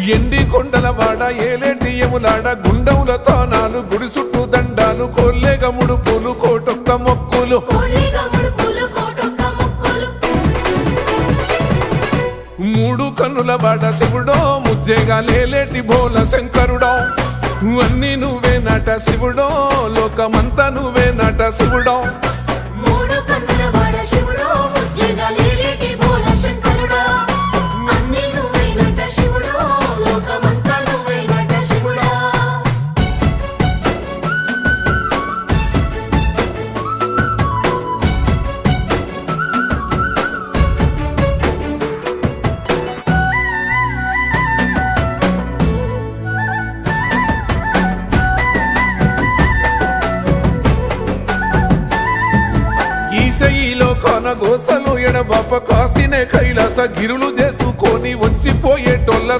ఎండి కొండల వాడ ఏలేటి యములాడ గుండముల తానాలు గుడి చుట్టూ దండాలు కొల్లేగ ముడుపులు కోటొక్క మొక్కులు మూడు కన్నుల వాడ శివుడో ముజ్జేగా లేలేటి బోల శంకరుడో అన్ని నువ్వే నట శివుడో లోకమంతా నువ్వే నట శివుడో ఈశయిలో కొనగోసలు ఎడబాప కాసినే కైలాస గిరులు చేసుకొని వచ్చిపోయేటోళ్ళ